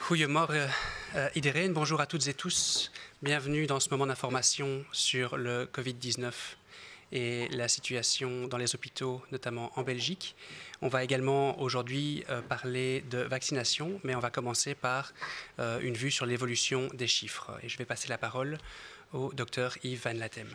Goedemorgen iedereen, bonjour à toutes et tous. Bienvenue dans ce moment d'information sur le Covid-19 et la situation dans les hôpitaux, notamment en Belgique. On va également aujourd'hui parler de vaccination, mais on va commencer par une vue sur l'évolution des chiffres. Et je vais passer la parole au docteur Yves Van Latem.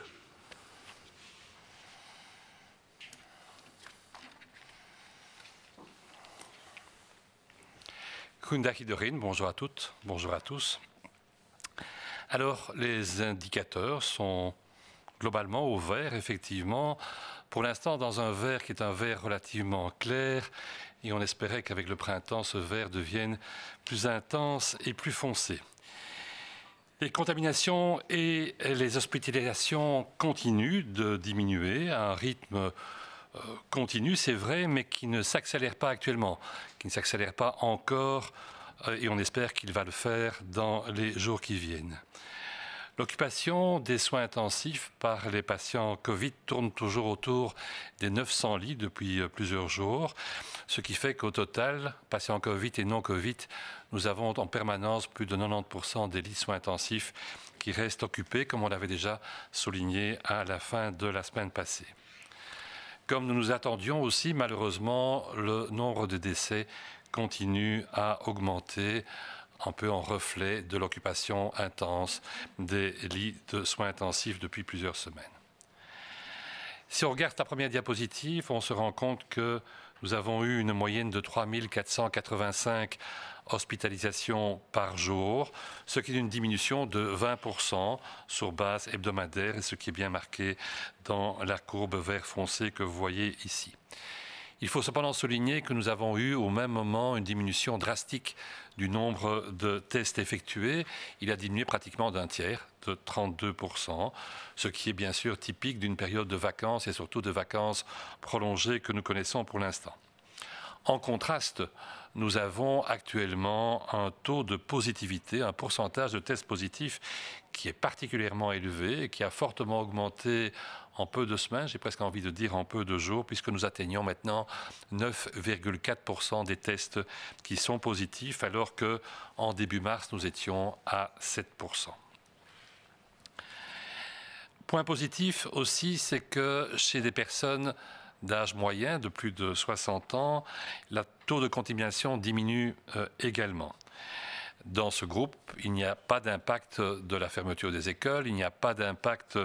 Goedendag iedereen, bonjour à toutes, bonjour à tous. Alors, les indicateurs sont globalement au vert, effectivement. Pour l'instant, dans un vert qui est un vert relativement clair, et on espérait qu'avec le printemps, ce vert devienne plus intense et plus foncé. Les contaminations et les hospitalisations continuent de diminuer à un rythme continu, c'est vrai, mais qui ne s'accélère pas actuellement, qui ne s'accélère pas encore, et on espère qu'il va le faire dans les jours qui viennent. L'occupation des soins intensifs par les patients Covid tourne toujours autour des 900 lits depuis plusieurs jours, ce qui fait qu'au total, patients Covid et non Covid, nous avons en permanence plus de 90% des lits soins intensifs qui restent occupés, comme on l'avait déjà souligné à la fin de la semaine passée. Comme nous nous attendions aussi, malheureusement, le nombre de décès continue à augmenter, un peu en reflet de l'occupation intense des lits de soins intensifs depuis plusieurs semaines. Si on regarde la première diapositive, on se rend compte que nous avons eu une moyenne de 3485 hospitalisations par jour, ce qui est une diminution de 20% sur base hebdomadaire, et ce qui est bien marqué dans la courbe vert foncé que vous voyez ici. Il faut cependant souligner que nous avons eu au même moment une diminution drastique du nombre de tests effectués. Il a diminué pratiquement d'un tiers, de 32%, ce qui est bien sûr typique d'une période de vacances et surtout de vacances prolongées que nous connaissons pour l'instant. En contraste, nous avons actuellement un taux de positivité, un pourcentage de tests positifs qui est particulièrement élevé et qui a fortement augmenté en peu de semaines, j'ai presque envie de dire en peu de jours, puisque nous atteignons maintenant 9,4% des tests qui sont positifs, alors qu'en début mars, nous étions à 7%. Point positif aussi, c'est que chez des personnes d'âge moyen, de plus de 60 ans, le taux de contamination diminue également. Dans ce groupe, il n'y a pas d'impact de la fermeture des écoles, il n'y a pas d'impact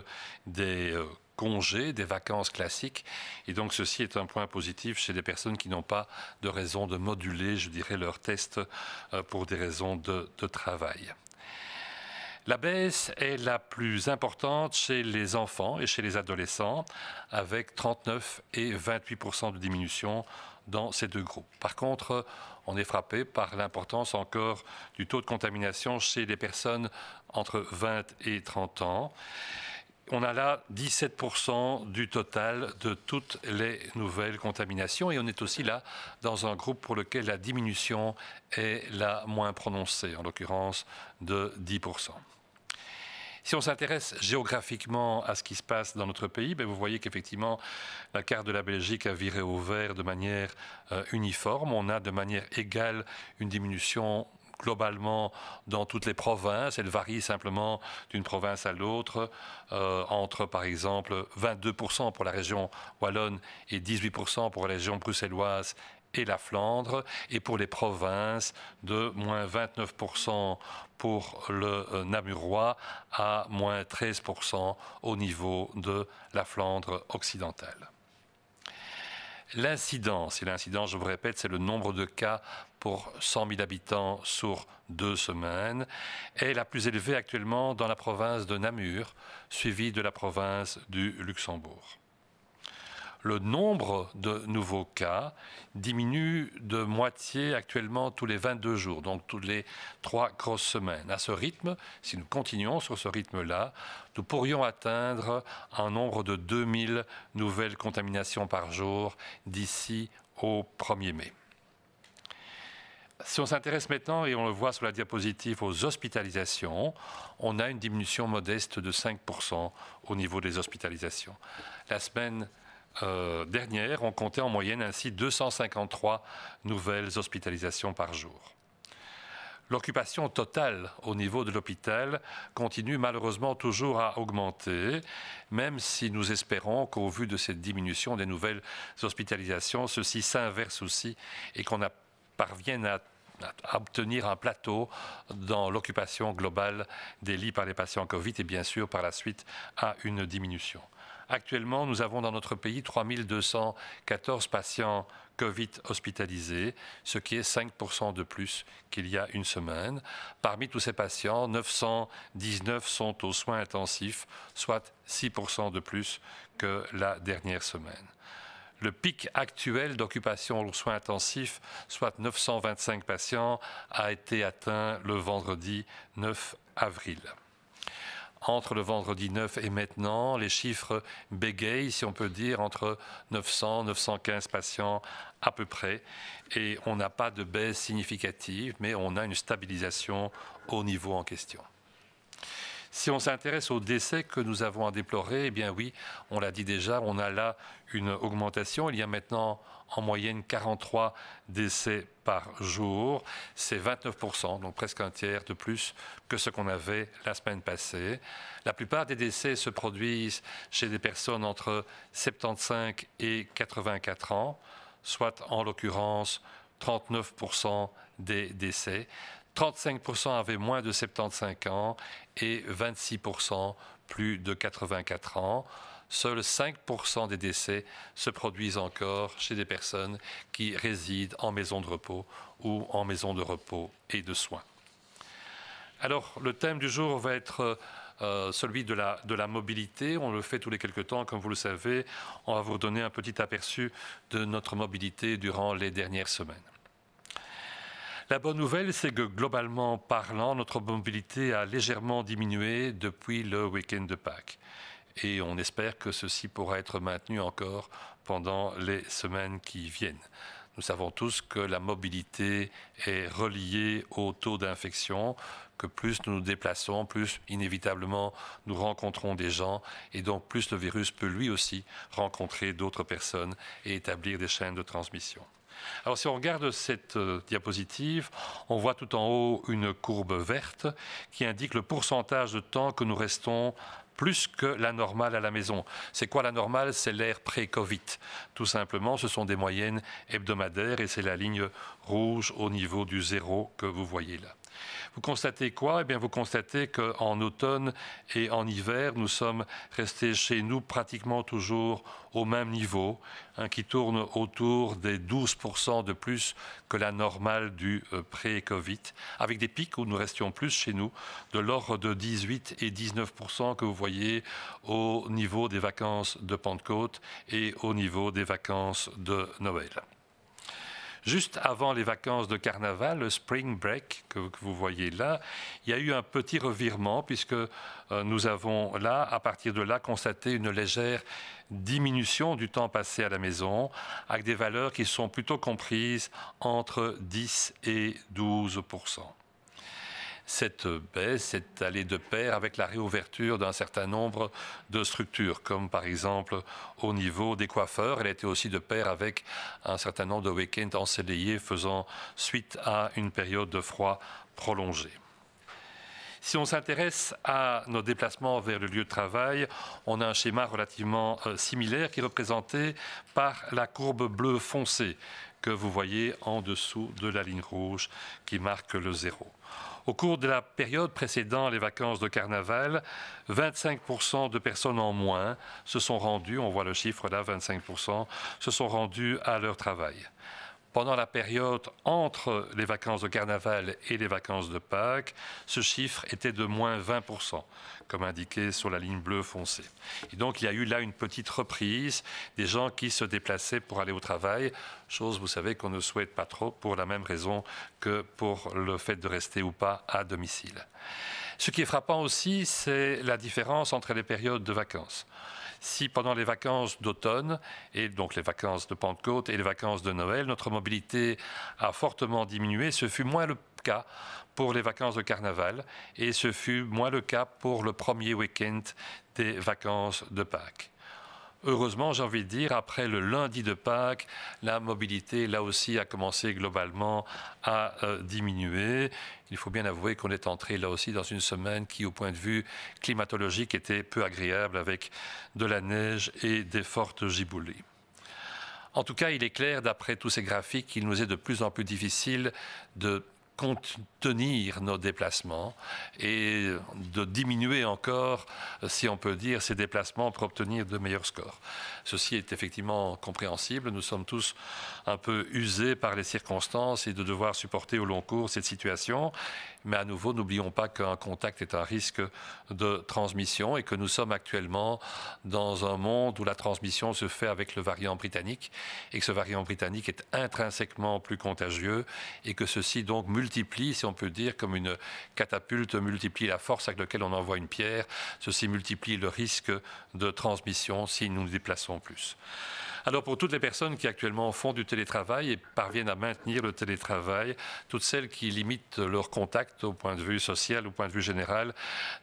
des congés, des vacances classiques. Et donc ceci est un point positif chez des personnes qui n'ont pas de raison de moduler, je dirais, leurs tests pour des raisons de travail. La baisse est la plus importante chez les enfants et chez les adolescents, avec 39 et 28% de diminution dans ces deux groupes. Par contre, on est frappé par l'importance encore du taux de contamination chez les personnes entre 20 et 30 ans. On a là 17% du total de toutes les nouvelles contaminations, et on est aussi là dans un groupe pour lequel la diminution est la moins prononcée, en l'occurrence de 10%. Si on s'intéresse géographiquement à ce qui se passe dans notre pays, vous voyez qu'effectivement la carte de la Belgique a viré au vert de manière uniforme. On a de manière égale une diminution globalement dans toutes les provinces. Elle varie simplement d'une province à l'autre, entre par exemple 22% pour la région wallonne et 18% pour la région bruxelloise et la Flandre, et pour les provinces de moins 29% pour le Namurois à moins 13% au niveau de la Flandre occidentale. L'incidence, et l'incidence, je vous répète, c'est le nombre de cas pour 100 000 habitants sur 2 semaines, est la plus élevée actuellement dans la province de Namur, suivie de la province du Luxembourg. Le nombre de nouveaux cas diminue de moitié actuellement tous les 22 jours, donc toutes les 3 grosses semaines. À ce rythme, si nous continuons sur ce rythme-là, nous pourrions atteindre un nombre de 2000 nouvelles contaminations par jour d'ici au 1er mai. Si on s'intéresse maintenant, et on le voit sur la diapositive, aux hospitalisations, on a une diminution modeste de 5% au niveau des hospitalisations. La semaine dernière, on comptait en moyenne ainsi 253 nouvelles hospitalisations par jour. L'occupation totale au niveau de l'hôpital continue malheureusement toujours à augmenter, même si nous espérons qu'au vu de cette diminution des nouvelles hospitalisations, ceci s'inverse aussi et qu'on parvienne à obtenir un plateau dans l'occupation globale des lits par les patients Covid et bien sûr par la suite à une diminution. Actuellement, nous avons dans notre pays 3214 patients Covid hospitalisés, ce qui est 5% de plus qu'il y a une semaine. Parmi tous ces patients, 919 sont aux soins intensifs, soit 6% de plus que la dernière semaine. Le pic actuel d'occupation aux soins intensifs, soit 925 patients, a été atteint le vendredi 9 avril. Entre le vendredi 9 et maintenant, les chiffres bégayent, si on peut dire, entre 900 et 915 patients à peu près. Et on n'a pas de baisse significative, mais on a une stabilisation au niveau en question. Si on s'intéresse aux décès que nous avons à déplorer, eh bien oui, on l'a dit déjà, on a là une augmentation. Il y a maintenant en moyenne 43 décès par jour. C'est 29%, donc presque un tiers de plus que ce qu'on avait la semaine passée. La plupart des décès se produisent chez des personnes entre 75 et 84 ans, soit en l'occurrence 39% des décès. 35% avaient moins de 75 ans et 26% plus de 84 ans. Seuls 5% des décès se produisent encore chez des personnes qui résident en maison de repos ou en maison de repos et de soins. Alors, le thème du jour va être celui de la mobilité. On le fait tous les quelques temps, comme vous le savez. On va vous donner un petit aperçu de notre mobilité durant les dernières semaines. La bonne nouvelle, c'est que globalement parlant, notre mobilité a légèrement diminué depuis le week-end de Pâques. Et on espère que ceci pourra être maintenu encore pendant les semaines qui viennent. Nous savons tous que la mobilité est reliée au taux d'infection, que plus nous nous déplaçons, plus inévitablement nous rencontrons des gens et donc plus le virus peut lui aussi rencontrer d'autres personnes et établir des chaînes de transmission. Alors si on regarde cette diapositive, on voit tout en haut une courbe verte qui indique le pourcentage de temps que nous restons plus que la normale à la maison. C'est quoi la normale? C'est l'ère pré-Covid. Tout simplement, ce sont des moyennes hebdomadaires et c'est la ligne rouge au niveau du 0 que vous voyez là. Vous constatez quoi? Eh bien, vous constatez qu'en automne et en hiver, nous sommes restés chez nous pratiquement toujours au même niveau, qui tourne autour des 12% de plus que la normale du pré-Covid, avec des pics où nous restions plus chez nous, de l'ordre de 18 et 19% que vous voyez au niveau des vacances de Pentecôte et au niveau des vacances de Noël. Juste avant les vacances de carnaval, le spring break que vous voyez là, il y a eu un petit revirement puisque nous avons là, à partir de là, constaté une légère diminution du temps passé à la maison avec des valeurs qui sont plutôt comprises entre 10 et 12%. Cette baisse est allée de pair avec la réouverture d'un certain nombre de structures, comme par exemple au niveau des coiffeurs. Elle a été aussi de pair avec un certain nombre de week-ends ensoleillés faisant suite à une période de froid prolongée. Si on s'intéresse à nos déplacements vers le lieu de travail, on a un schéma relativement similaire qui est représenté par la courbe bleue foncée que vous voyez en dessous de la ligne rouge qui marque le 0. Au cours de la période précédant les vacances de carnaval, 25% de personnes en moins se sont rendues, on voit le chiffre là, 25%, se sont rendues à leur travail. Pendant la période entre les vacances de carnaval et les vacances de Pâques, ce chiffre était de moins 20%, comme indiqué sur la ligne bleue foncée. Et donc il y a eu là une petite reprise des gens qui se déplaçaient pour aller au travail, chose, vous savez, qu'on ne souhaite pas trop pour la même raison que pour le fait de rester ou pas à domicile. Ce qui est frappant aussi, c'est la différence entre les périodes de vacances. Si pendant les vacances d'automne, et donc les vacances de Pentecôte et les vacances de Noël, notre mobilité a fortement diminué, ce fut moins le cas pour les vacances de carnaval et ce fut moins le cas pour le premier week-end des vacances de Pâques. heureusement, j'ai envie de dire, après le lundi de Pâques, la mobilité, là aussi, a commencé globalement à diminuer. Il faut bien avouer qu'on est entré là aussi dans une semaine qui, au point de vue climatologique, était peu agréable avec de la neige et des fortes giboulées. En tout cas, il est clair, d'après tous ces graphiques, qu'il nous est de plus en plus difficile de contenir nos déplacements et de diminuer encore, si on peut dire, ces déplacements pour obtenir de meilleurs scores. Ceci est effectivement compréhensible. Nous sommes tous un peu usés par les circonstances et de devoir supporter au long cours cette situation. Mais à nouveau, n'oublions pas qu'un contact est un risque de transmission et que nous sommes actuellement dans un monde où la transmission se fait avec le variant britannique et que ce variant britannique est intrinsèquement plus contagieux et que ceci donc multiplie, si on peut dire, comme une catapulte multiplie la force avec laquelle on envoie une pierre. Ceci multiplie le risque de transmission si nous nous déplaçons plus. Alors pour toutes les personnes qui actuellement font du télétravail et parviennent à maintenir le télétravail, toutes celles qui limitent leur contact au point de vue social, au point de vue général,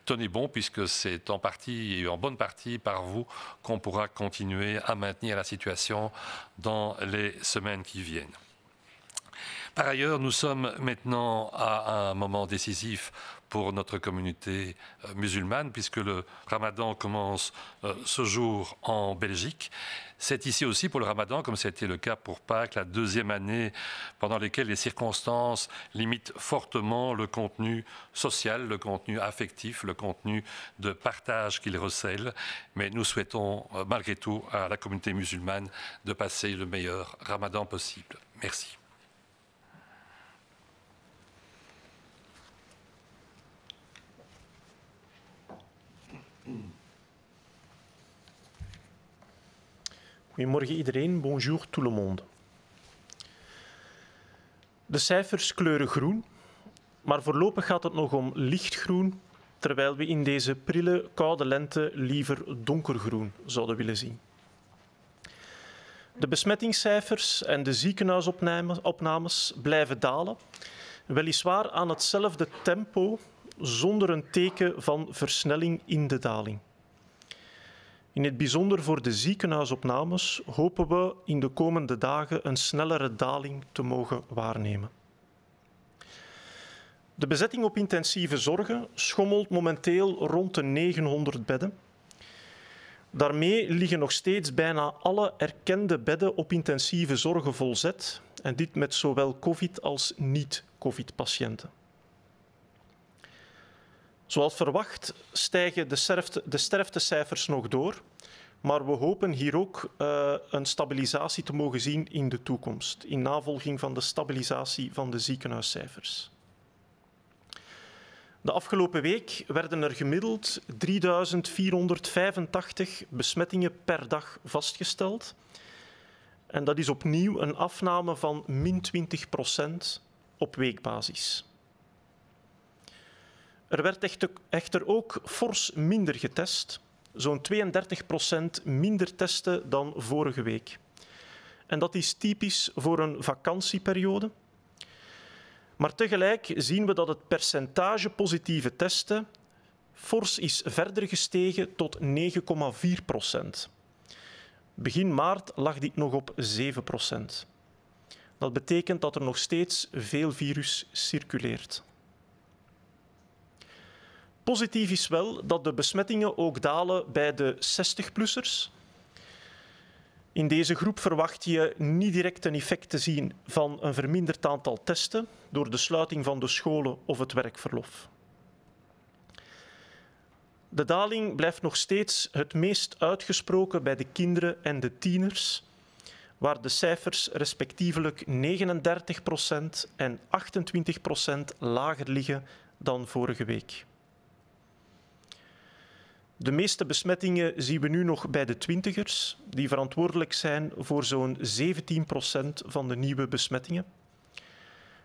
tenez bon puisque c'est en partie et en bonne partie par vous qu'on pourra continuer à maintenir la situation dans les semaines qui viennent. Par ailleurs, nous sommes maintenant à un moment décisif pour notre communauté musulmane, puisque le Ramadan commence ce jour en Belgique. C'est ici aussi pour le Ramadan, comme ça a été le cas pour Pâques, la deuxième année pendant laquelle les circonstances limitent fortement le contenu social, le contenu affectif, le contenu de partage qu'il recèle. Mais nous souhaitons malgré tout à la communauté musulmane de passer le meilleur Ramadan possible. Merci. Goedemorgen iedereen, bonjour tout le monde. De cijfers kleuren groen, maar voorlopig gaat het nog om lichtgroen, terwijl we in deze prille, koude lente liever donkergroen zouden willen zien. De besmettingscijfers en de ziekenhuisopnames blijven dalen, weliswaar aan hetzelfde tempo, zonder een teken van versnelling in de daling. In het bijzonder voor de ziekenhuisopnames hopen we in de komende dagen een snellere daling te mogen waarnemen. De bezetting op intensieve zorgen schommelt momenteel rond de 900 bedden. Daarmee liggen nog steeds bijna alle erkende bedden op intensieve zorgen volzet, en dit met zowel COVID- als niet-COVID-patiënten. Zoals verwacht stijgen de sterftecijfers nog door, maar we hopen hier ook een stabilisatie te mogen zien in de toekomst, in navolging van de stabilisatie van de ziekenhuiscijfers. De afgelopen week werden er gemiddeld 3485 besmettingen per dag vastgesteld. En dat is opnieuw een afname van min 20% op weekbasis. Er werd echter ook fors minder getest, zo'n 32% minder testen dan vorige week. En dat is typisch voor een vakantieperiode. Maar tegelijk zien we dat het percentage positieve testen fors is verder gestegen tot 9,4%. Begin maart lag dit nog op 7%. Dat betekent dat er nog steeds veel virus circuleert. Positief is wel dat de besmettingen ook dalen bij de 60-plussers. In deze groep verwacht je niet direct een effect te zien van een verminderd aantal testen door de sluiting van de scholen of het werkverlof. De daling blijft nog steeds het meest uitgesproken bij de kinderen en de tieners, waar de cijfers respectievelijk 39% en 28% lager liggen dan vorige week. De meeste besmettingen zien we nu nog bij de twintigers, die verantwoordelijk zijn voor zo'n 17% van de nieuwe besmettingen.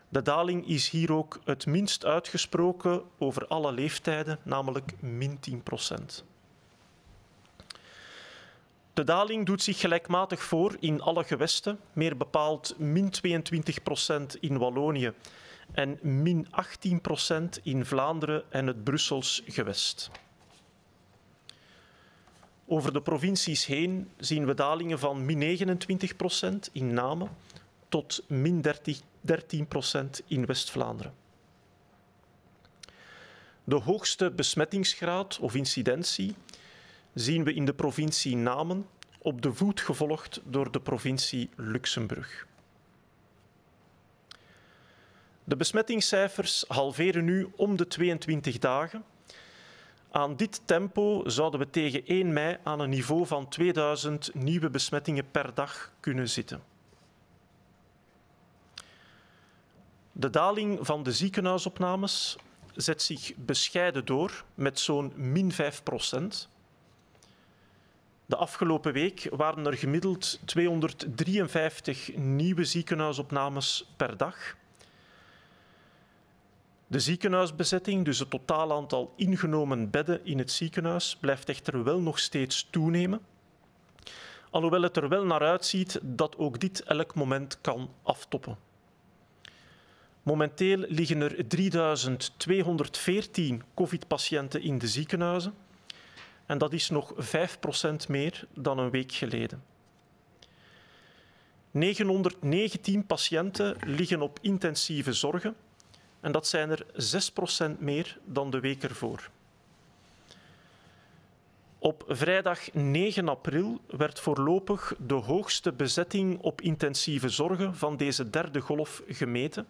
De daling is hier ook het minst uitgesproken over alle leeftijden, namelijk min 10%. De daling doet zich gelijkmatig voor in alle gewesten, meer bepaald min 22% in Wallonië en min 18% in Vlaanderen en het Brussels gewest. Over de provincies heen zien we dalingen van -29% in Namen tot -13% in West-Vlaanderen. De hoogste besmettingsgraad of incidentie zien we in de provincie Namen, op de voet gevolgd door de provincie Luxemburg. De besmettingscijfers halveren nu om de 22 dagen. Aan dit tempo zouden we tegen 1 mei aan een niveau van 2000 nieuwe besmettingen per dag kunnen zitten. De daling van de ziekenhuisopnames zet zich bescheiden door met zo'n -5%. De afgelopen week waren er gemiddeld 253 nieuwe ziekenhuisopnames per dag. De ziekenhuisbezetting, dus het totaal aantal ingenomen bedden in het ziekenhuis, blijft echter wel nog steeds toenemen. Alhoewel het er wel naar uitziet dat ook dit elk moment kan aftoppen. Momenteel liggen er 3214 COVID-patiënten in de ziekenhuizen. En dat is nog 5% meer dan een week geleden. 919 patiënten liggen op intensieve zorgen. En dat zijn er 6% meer dan de week ervoor. Op vrijdag 9 april werd voorlopig de hoogste bezetting op intensieve zorgen van deze derde golf gemeten,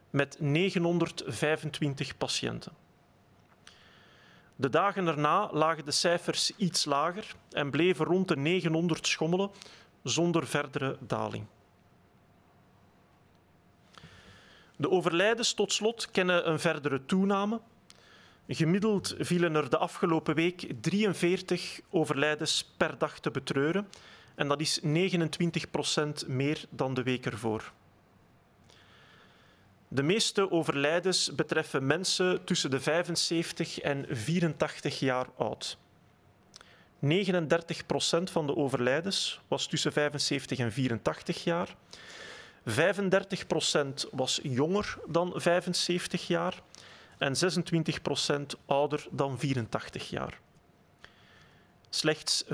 met 925 patiënten. De dagen erna lagen de cijfers iets lager en bleven rond de 900 schommelen zonder verdere daling. De overlijdens tot slot kennen een verdere toename. Gemiddeld vielen er de afgelopen week 43 overlijdens per dag te betreuren en dat is 29% meer dan de week ervoor. De meeste overlijdens betreffen mensen tussen de 75 en 84 jaar oud. 39% van de overlijdens was tussen 75 en 84 jaar. 35% was jonger dan 75 jaar en 26% ouder dan 84 jaar. Slechts 5%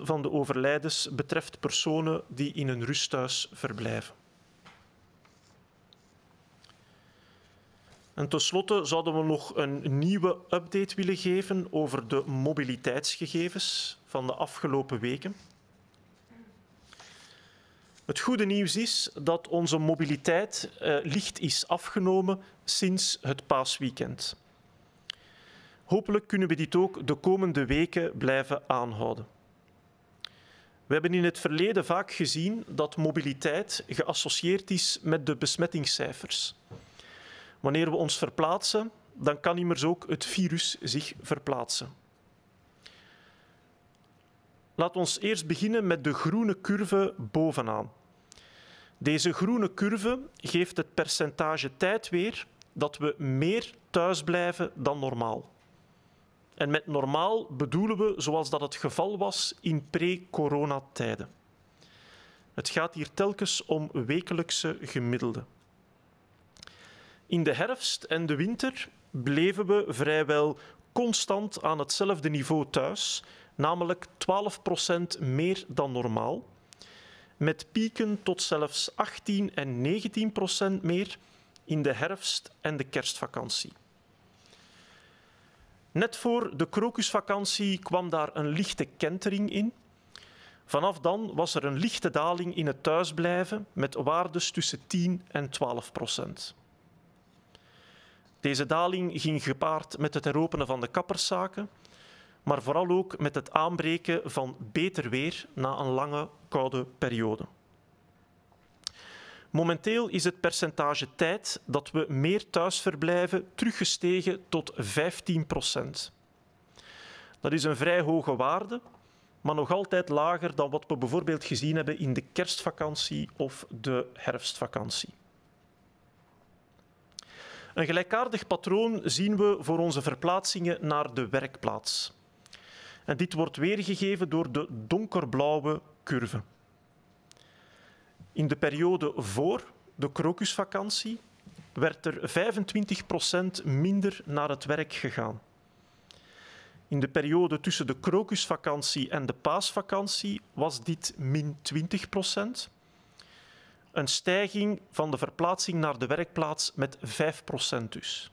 van de overlijdens betreft personen die in een rusthuis verblijven. En tenslotte zouden we nog een nieuwe update willen geven over de mobiliteitsgegevens van de afgelopen weken. Het goede nieuws is dat onze mobiliteit licht is afgenomen sinds het paasweekend. Hopelijk kunnen we dit ook de komende weken blijven aanhouden. We hebben in het verleden vaak gezien dat mobiliteit geassocieerd is met de besmettingscijfers. Wanneer we ons verplaatsen, dan kan immers ook het virus zich verplaatsen. Laat ons eerst beginnen met de groene curve bovenaan. Deze groene curve geeft het percentage tijd weer dat we meer thuis blijven dan normaal. En met normaal bedoelen we zoals dat het geval was in pre-coronatijden. Het gaat hier telkens om wekelijkse gemiddelden. In de herfst en de winter bleven we vrijwel constant aan hetzelfde niveau thuis, namelijk 12% meer dan normaal, met pieken tot zelfs 18 en 19% meer in de herfst- en de kerstvakantie. Net voor de krokusvakantie kwam daar een lichte kentering in. Vanaf dan was er een lichte daling in het thuisblijven met waardes tussen 10 en 12%. Deze daling ging gepaard met het heropenen van de kapperszaken, maar vooral ook met het aanbreken van beter weer na een lange koude periode. Momenteel is het percentage tijd dat we meer thuis verblijven teruggestegen tot 15%. Dat is een vrij hoge waarde, maar nog altijd lager dan wat we bijvoorbeeld gezien hebben in de kerstvakantie of de herfstvakantie. Een gelijkaardig patroon zien we voor onze verplaatsingen naar de werkplaats. En dit wordt weergegeven door de donkerblauwe curve. In de periode voor de krokusvakantie werd er 25% minder naar het werk gegaan. In de periode tussen de krokusvakantie en de paasvakantie was dit min 20%. Een stijging van de verplaatsing naar de werkplaats met 5% dus.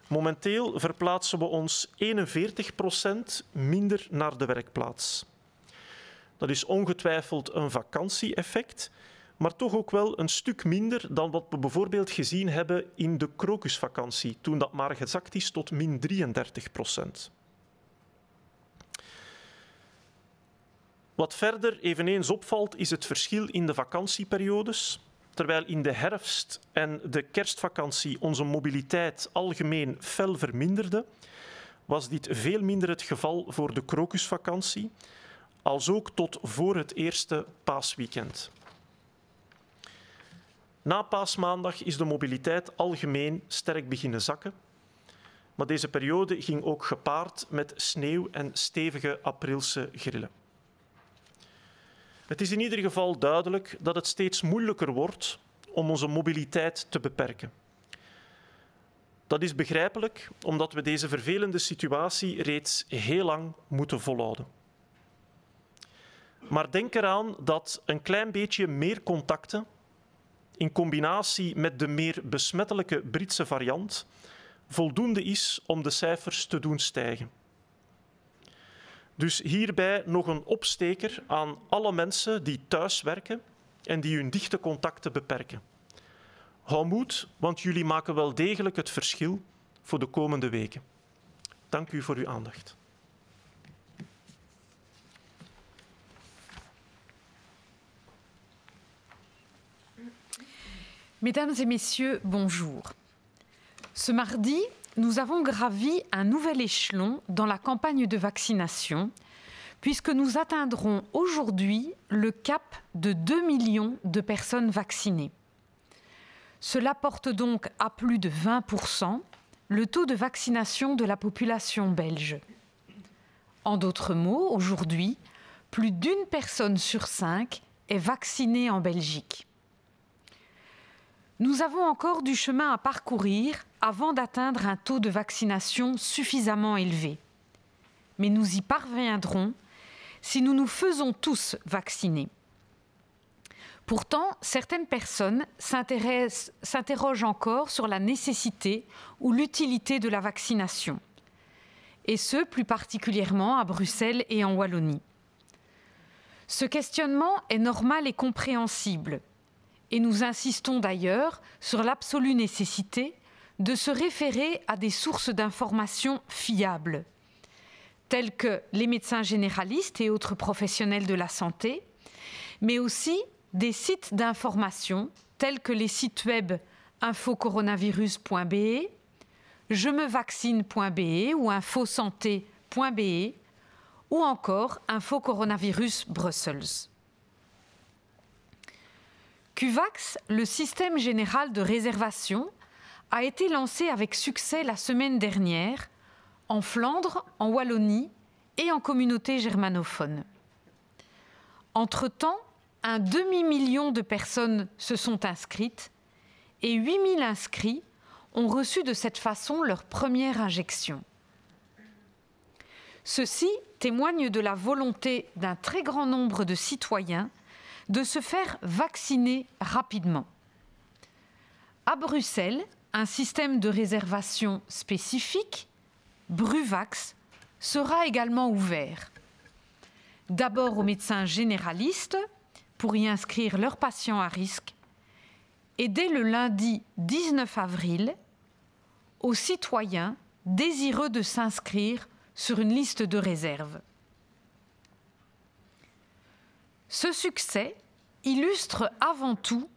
Momenteel verplaatsen we ons 41% minder naar de werkplaats. Dat is ongetwijfeld een vakantie-effect, maar toch ook wel een stuk minder dan wat we bijvoorbeeld gezien hebben in de krokusvakantie, toen dat maar gezakt is tot min 33%. Wat verder eveneens opvalt, is het verschil in de vakantieperiodes. Terwijl in de herfst- en de kerstvakantie onze mobiliteit algemeen fel verminderde, was dit veel minder het geval voor de krokusvakantie, als ook tot voor het eerste paasweekend. Na paasmaandag is de mobiliteit algemeen sterk beginnen zakken, maar deze periode ging ook gepaard met sneeuw en stevige aprilse grillen. Het is in ieder geval duidelijk dat het steeds moeilijker wordt om onze mobiliteit te beperken. Dat is begrijpelijk, omdat we deze vervelende situatie reeds heel lang moeten volhouden. Maar denk eraan dat een klein beetje meer contacten, in combinatie met de meer besmettelijke Britse variant, voldoende is om de cijfers te doen stijgen. Dus hierbij nog een opsteker aan alle mensen die thuis werken en die hun dichte contacten beperken. Hou moed, want jullie maken wel degelijk het verschil voor de komende weken. Dank u voor uw aandacht. Mesdames et messieurs, bonjour. Ce mardi, nous avons gravi un nouvel échelon dans la campagne de vaccination, puisque nous atteindrons aujourd'hui le cap de 2 millions de personnes vaccinées. Cela porte donc à plus de 20% le taux de vaccination de la population belge. En d'autres mots, aujourd'hui, plus d'1 personne sur 5 est vaccinée en Belgique. Nous avons encore du chemin à parcourir avant d'atteindre un taux de vaccination suffisamment élevé. Mais nous y parviendrons si nous nous faisons tous vacciner. Pourtant, certaines personnes s'interrogent encore sur la nécessité ou l'utilité de la vaccination, et ce, plus particulièrement à Bruxelles et en Wallonie. Ce questionnement est normal et compréhensible, et nous insistons d'ailleurs sur l'absolue nécessité de se référer à des sources d'informations fiables, telles que les médecins généralistes et autres professionnels de la santé, mais aussi des sites d'information tels que les sites web infocoronavirus.be, jemevaccine.be ou infosanté.be ou encore Infocoronavirus Brussels. QVAX, le système général de réservation, a été lancé avec succès la semaine dernière en Flandre, en Wallonie et en communauté germanophone. Entre-temps, un demi-million de personnes se sont inscrites et 8000 inscrits ont reçu de cette façon leur première injection. Ceci témoigne de la volonté d'un très grand nombre de citoyens de se faire vacciner rapidement. À Bruxelles, un système de réservation spécifique, Bruvax, sera également ouvert. D'abord aux médecins généralistes pour y inscrire leurs patients à risque et dès le lundi 19 avril, aux citoyens désireux de s'inscrire sur une liste de réserve. Ce succès illustre avant tout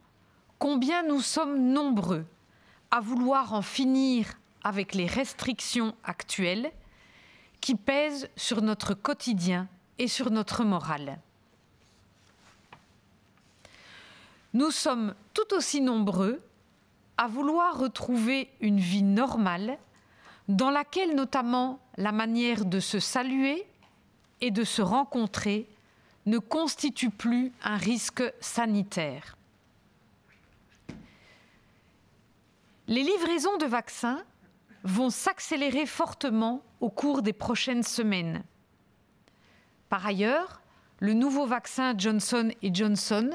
combien nous sommes nombreux à vouloir en finir avec les restrictions actuelles qui pèsent sur notre quotidien et sur notre morale. Nous sommes tout aussi nombreux à vouloir retrouver une vie normale dans laquelle notamment la manière de se saluer et de se rencontrer ne constitue plus un risque sanitaire. Les livraisons de vaccins vont s'accélérer fortement au cours des prochaines semaines. Par ailleurs, le nouveau vaccin Johnson & Johnson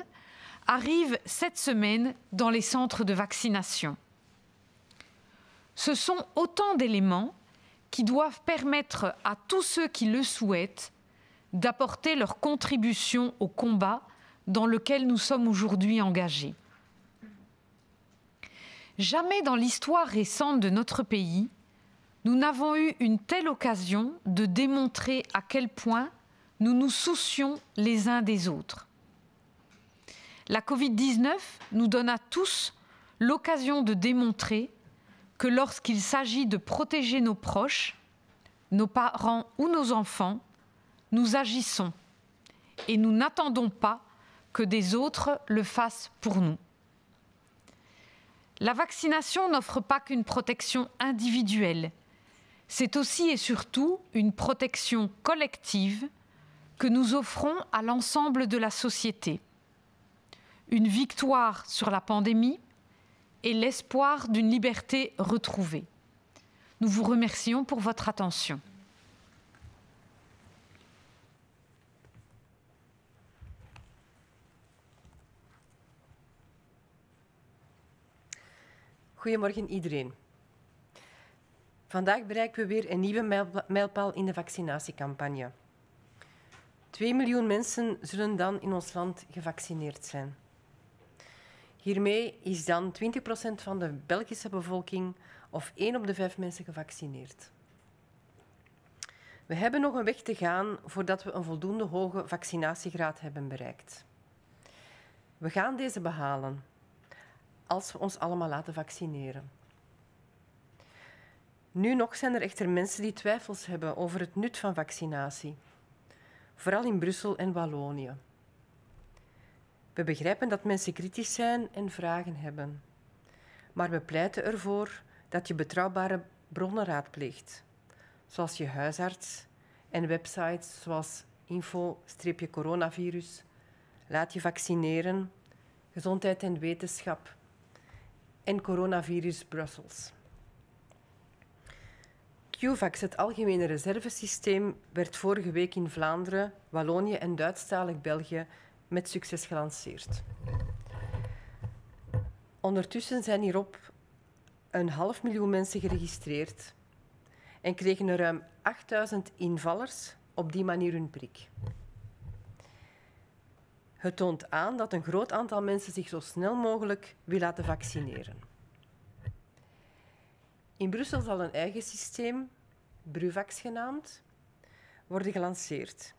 arrive cette semaine dans les centres de vaccination. Ce sont autant d'éléments qui doivent permettre à tous ceux qui le souhaitent d'apporter leur contribution au combat dans lequel nous sommes aujourd'hui engagés. Jamais dans l'histoire récente de notre pays, nous n'avons eu une telle occasion de démontrer à quel point nous nous soucions les uns des autres. La Covid-19 nous donne à tous l'occasion de démontrer que lorsqu'il s'agit de protéger nos proches, nos parents ou nos enfants, nous agissons et nous n'attendons pas que des autres le fassent pour nous. La vaccination n'offre pas qu'une protection individuelle, c'est aussi et surtout une protection collective que nous offrons à l'ensemble de la société. Une victoire sur la pandémie et l'espoir d'une liberté retrouvée. Nous vous remercions pour votre attention. Goedemorgen iedereen. Vandaag bereiken we weer een nieuwe mijlpaal in de vaccinatiecampagne. 2 miljoen mensen zullen dan in ons land gevaccineerd zijn. Hiermee is dan 20% van de Belgische bevolking of 1 op de 5 mensen gevaccineerd. We hebben nog een weg te gaan voordat we een voldoende hoge vaccinatiegraad hebben bereikt. We gaan deze behalen als we ons allemaal laten vaccineren. Nu nog zijn er echter mensen die twijfels hebben over het nut van vaccinatie. Vooral in Brussel en Wallonië. We begrijpen dat mensen kritisch zijn en vragen hebben. Maar we pleiten ervoor dat je betrouwbare bronnen raadpleegt. Zoals je huisarts en websites zoals info-coronavirus, laat je vaccineren, gezondheid en wetenschap en coronavirus Brussels. QVAX, het algemene reservesysteem, werd vorige week in Vlaanderen, Wallonië en Duitsstalig België met succes gelanceerd. Ondertussen zijn hierop 500.000 mensen geregistreerd en kregen er ruim 8000 invallers op die manier hun prik. Het toont aan dat een groot aantal mensen zich zo snel mogelijk wil laten vaccineren. In Brussel zal een eigen systeem, Bruvax genaamd, worden gelanceerd.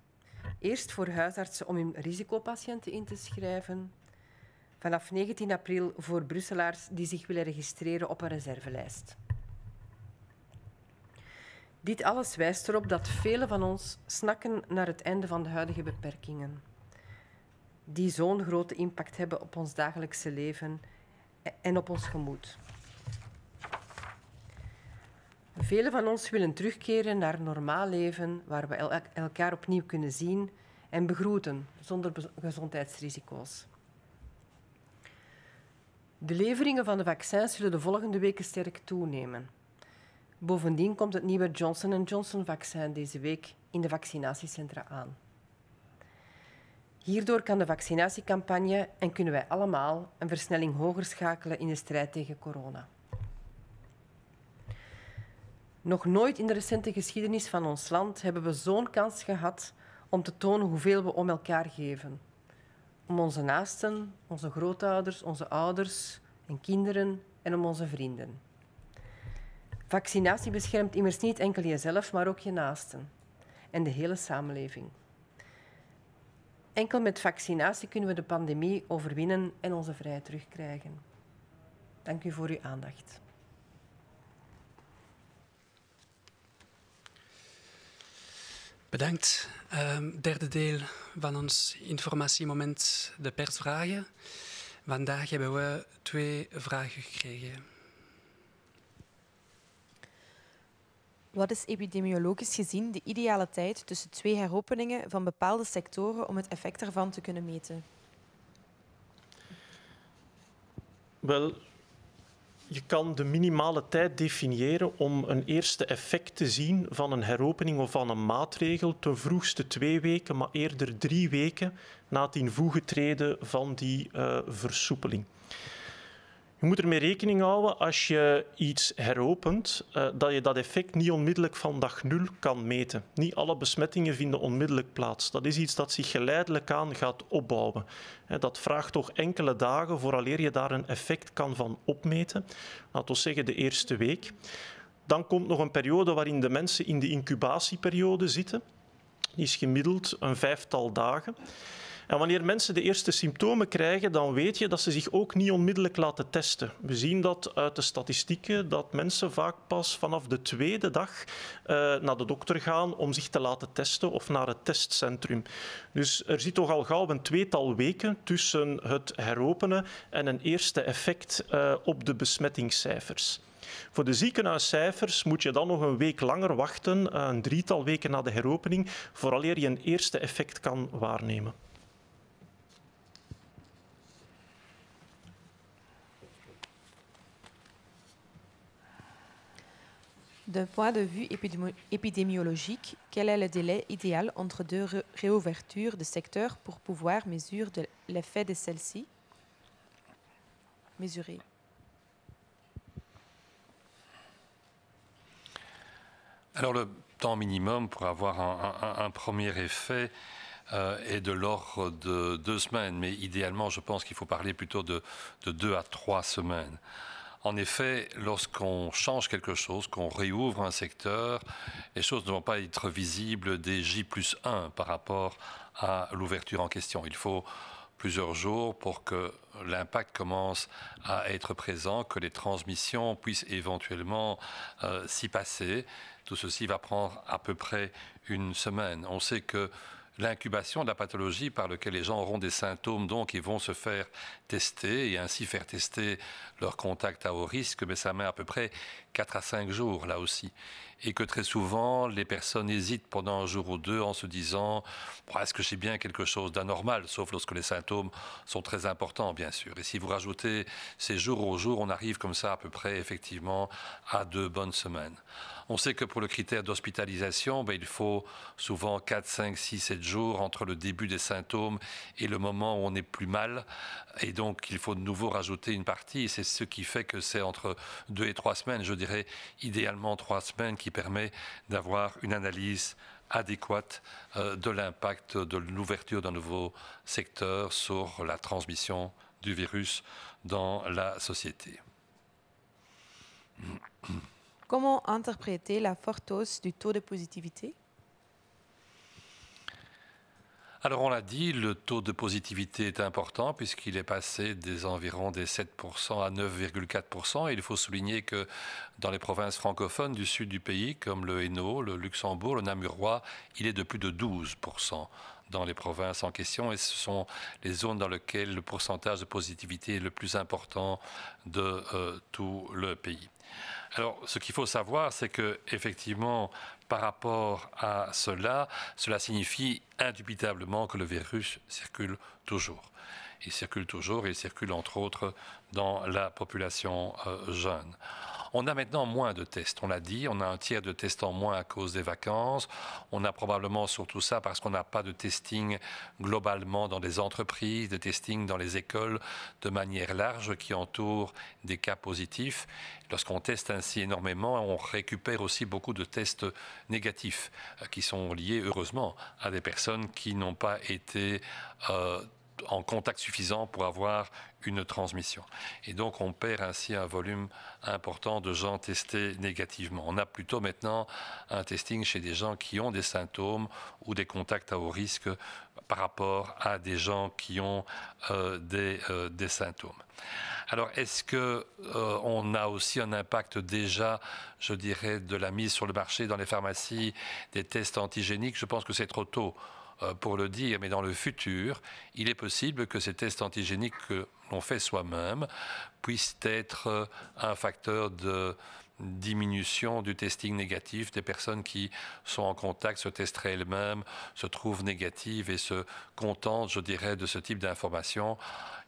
Eerst voor huisartsen om hun risicopatiënten in te schrijven. Vanaf 19 april voor Brusselaars die zich willen registreren op een reservelijst. Dit alles wijst erop dat velen van ons snakken naar het einde van de huidige beperkingen, die zo'n grote impact hebben op ons dagelijkse leven en op ons gemoed. Velen van ons willen terugkeren naar een normaal leven waar we elkaar opnieuw kunnen zien en begroeten zonder gezondheidsrisico's. De leveringen van de vaccins zullen de volgende weken sterk toenemen. Bovendien komt het nieuwe Johnson & Johnson-vaccin deze week in de vaccinatiecentra aan. Hierdoor kan de vaccinatiecampagne en kunnen wij allemaal een versnelling hoger schakelen in de strijd tegen corona. Nog nooit in de recente geschiedenis van ons land hebben we zo'n kans gehad om te tonen hoeveel we om elkaar geven. Om onze naasten, onze grootouders, onze ouders en kinderen en om onze vrienden. Vaccinatie beschermt immers niet enkel jezelf, maar ook je naasten en de hele samenleving. Enkel met vaccinatie kunnen we de pandemie overwinnen en onze vrijheid terugkrijgen. Dank u voor uw aandacht. Bedankt. Derde deel van ons informatiemoment, de persvragen. Vandaag hebben we 2 vragen gekregen. Wat is epidemiologisch gezien de ideale tijd tussen 2 heropeningen van bepaalde sectoren om het effect ervan te kunnen meten? Wel, Je kan de minimale tijd definiëren om een eerste effect te zien van een heropening of van een maatregel ten vroegste 2 weken, maar eerder 3 weken na het in voege treden van die versoepeling. Je moet ermee rekening houden als je iets heropent, dat je dat effect niet onmiddellijk van dag 0 kan meten. Niet alle besmettingen vinden onmiddellijk plaats. Dat is iets dat zich geleidelijk aan gaat opbouwen. Dat vraagt toch enkele dagen vooraleer je daar een effect kan van opmeten. Laten we zeggen de eerste week. Dan komt nog een periode waarin de mensen in de incubatieperiode zitten. Die is gemiddeld een 5-tal dagen. En wanneer mensen de eerste symptomen krijgen, dan weet je dat ze zich ook niet onmiddellijk laten testen. We zien dat uit de statistieken, dat mensen vaak pas vanaf de 2e dag naar de dokter gaan om zich te laten testen of naar het testcentrum. Dus er zit toch al gauw een 2-tal weken tussen het heropenen en een eerste effect op de besmettingscijfers. Voor de ziekenhuiscijfers moet je dan nog een week langer wachten, een 3-tal weken na de heropening, vooraleer je een eerste effect kan waarnemen. D'un point de vue épidémiologique, quel est le délai idéal entre 2 réouvertures de secteurs pour pouvoir mesurer l'effet de celle-ci? Alors le temps minimum pour avoir un premier effet est de l'ordre de 2 semaines, mais idéalement je pense qu'il faut parler plutôt de 2 à 3 semaines. En effet, lorsqu'on change quelque chose, qu'on réouvre un secteur, les choses ne vont pas être visibles dès J+1 par rapport à l'ouverture en question. Il faut plusieurs jours pour que l'impact commence à être présent, que les transmissions puissent éventuellement s'y passer. Tout ceci va prendre à peu près 1 semaine. On sait que l'incubation de la pathologie par laquelle les gens auront des symptômes, donc ils vont se faire tester et ainsi faire tester leur contact à haut risque, mais ça met à peu près 4 à 5 jours là aussi. Et que très souvent, les personnes hésitent pendant 1 jour ou 2 en se disant « est-ce que j'ai bien quelque chose d'anormal ?» sauf lorsque les symptômes sont très importants, bien sûr. Et si vous rajoutez ces jours au jour, on arrive comme ça à peu près, effectivement, à 2 bonnes semaines. On sait que pour le critère d'hospitalisation, il faut souvent 4, 5, 6, 7 jours entre le début des symptômes et le moment où on est plus mal. Et donc, il faut de nouveau rajouter une partie. Et c'est ce qui fait que c'est entre 2 et 3 semaines, je dirais idéalement 3 semaines, qui permet d'avoir une analyse adéquate de l'impact de l'ouverture d'un nouveau secteur sur la transmission du virus dans la société. Comment interpréter la forte hausse du taux de positivité? Alors on l'a dit, le taux de positivité est important puisqu'il est passé des environs des 7% à 9,4%. Et il faut souligner que dans les provinces francophones du sud du pays, comme le Hainaut, le Luxembourg, le Namurois, il est de plus de 12% dans les provinces en question. Et ce sont les zones dans lesquelles le pourcentage de positivité est le plus important de tout le pays. Alors, ce qu'il faut savoir, c'est que effectivement, par rapport à cela, cela signifie indubitablement que le virus circule toujours. Il circule toujours et il circule entre autres dans la population jeune. On a maintenant moins de tests, on l'a dit, on a un tiers de tests en moins à cause des vacances. On a probablement surtout ça parce qu'on n'a pas de testing globalement dans les entreprises, de testing dans les écoles de manière large qui entoure des cas positifs. Lorsqu'on teste ainsi énormément, on récupère aussi beaucoup de tests négatifs qui sont liés heureusement à des personnes qui n'ont pas été en contact suffisant pour avoir une transmission. Et donc on perd ainsi un volume important de gens testés négativement. On a plutôt maintenant un testing chez des gens qui ont des symptômes ou des contacts à haut risque par rapport à des gens qui ont des symptômes. Alors, est-ce qu'on a aussi un impact déjà, je dirais, de la mise sur le marché dans les pharmacies des tests antigéniques? Je pense que c'est trop tôt pour le dire, mais dans le futur, il est possible que ces tests antigéniques que l'on fait soi-même puissent être un facteur diminution du testing négatif des personnes qui sont en contact, se testeraient elles-mêmes, se trouvent négatives et se contentent, je dirais, de ce type d'informations.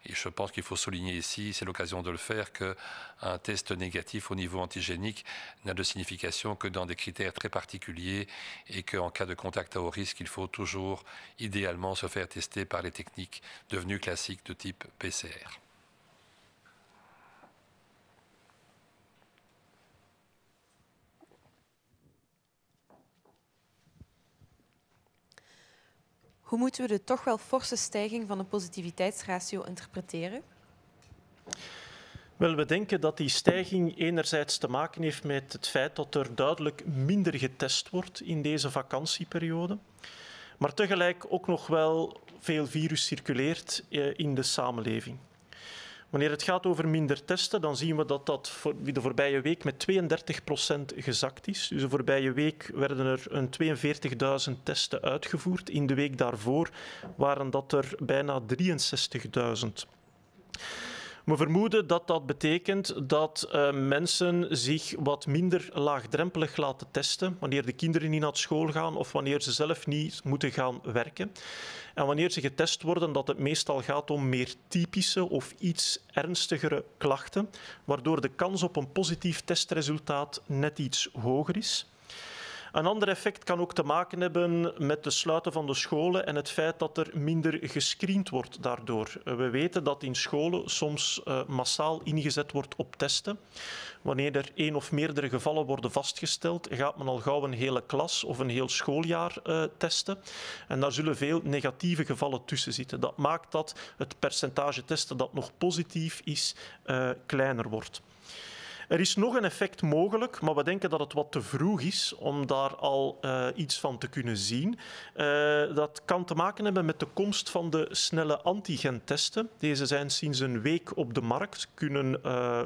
Et je pense qu'il faut souligner ici, c'est l'occasion de le faire, qu'un test négatif au niveau antigénique n'a de signification que dans des critères très particuliers et qu'en cas de contact à haut risque, il faut toujours idéalement se faire tester par les techniques devenues classiques de type PCR. Hoe moeten we de toch wel forse stijging van de positiviteitsratio interpreteren? Wel, we denken dat die stijging enerzijds te maken heeft met het feit dat er duidelijk minder getest wordt in deze vakantieperiode, maar tegelijk ook nog wel veel virus circuleert in de samenleving. Wanneer het gaat over minder testen, dan zien we dat dat voor de voorbije week met 32% gezakt is. Dus de voorbije week werden er een 42.000 testen uitgevoerd. In de week daarvoor waren dat er bijna 63.000. We vermoeden dat dat betekent dat mensen zich wat minder laagdrempelig laten testen wanneer de kinderen niet naar school gaan of wanneer ze zelf niet moeten gaan werken. En wanneer ze getest worden, dat het meestal gaat om meer typische of iets ernstigere klachten, waardoor de kans op een positief testresultaat net iets hoger is. Een ander effect kan ook te maken hebben met de sluiten van de scholen en het feit dat er minder gescreend wordt daardoor. We weten dat in scholen soms massaal ingezet wordt op testen. Wanneer er 1 of meerdere gevallen worden vastgesteld, gaat men al gauw een hele klas of een heel schooljaar testen. En daar zullen veel negatieve gevallen tussen zitten. Dat maakt dat het percentage testen dat nog positief is, kleiner wordt. Er is nog een effect mogelijk, maar we denken dat het wat te vroeg is om daar al iets van te kunnen zien. Dat kan te maken hebben met de komst van de snelle antigentesten. Deze zijn sinds een week op de markt, kunnen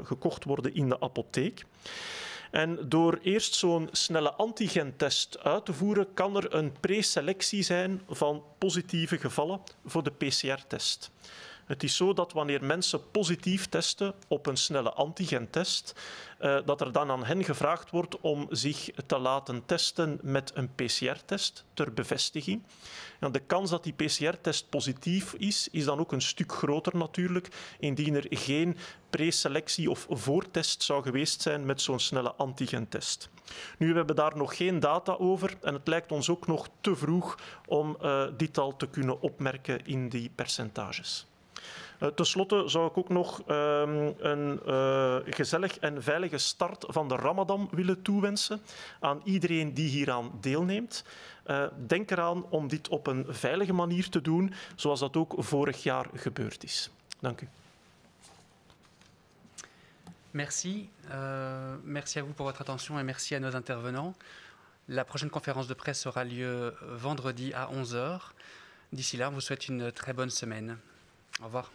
gekocht worden in de apotheek. En door eerst zo'n snelle antigentest uit te voeren, kan er een preselectie zijn van positieve gevallen voor de PCR-test. Het is zo dat wanneer mensen positief testen op een snelle antigentest, dat er dan aan hen gevraagd wordt om zich te laten testen met een PCR-test ter bevestiging. En de kans dat die PCR-test positief is, is dan ook een stuk groter natuurlijk, indien er geen preselectie of voortest zou geweest zijn met zo'n snelle antigentest. Nu, we hebben daar nog geen data over en het lijkt ons ook nog te vroeg om dit al te kunnen opmerken in die percentages. Ten slotte zou ik ook nog een gezellig en veilige start van de Ramadan willen toewensen aan iedereen die hieraan deelneemt. Denk eraan om dit op een veilige manier te doen, zoals dat ook vorig jaar gebeurd is. Dank u. Merci. Merci à vous pour votre attention et merci à nos intervenants. La prochaine conférence de presse aura lieu vendredi à 11 h. D'ici là, on vous souhaite une très bonne semaine. Au revoir.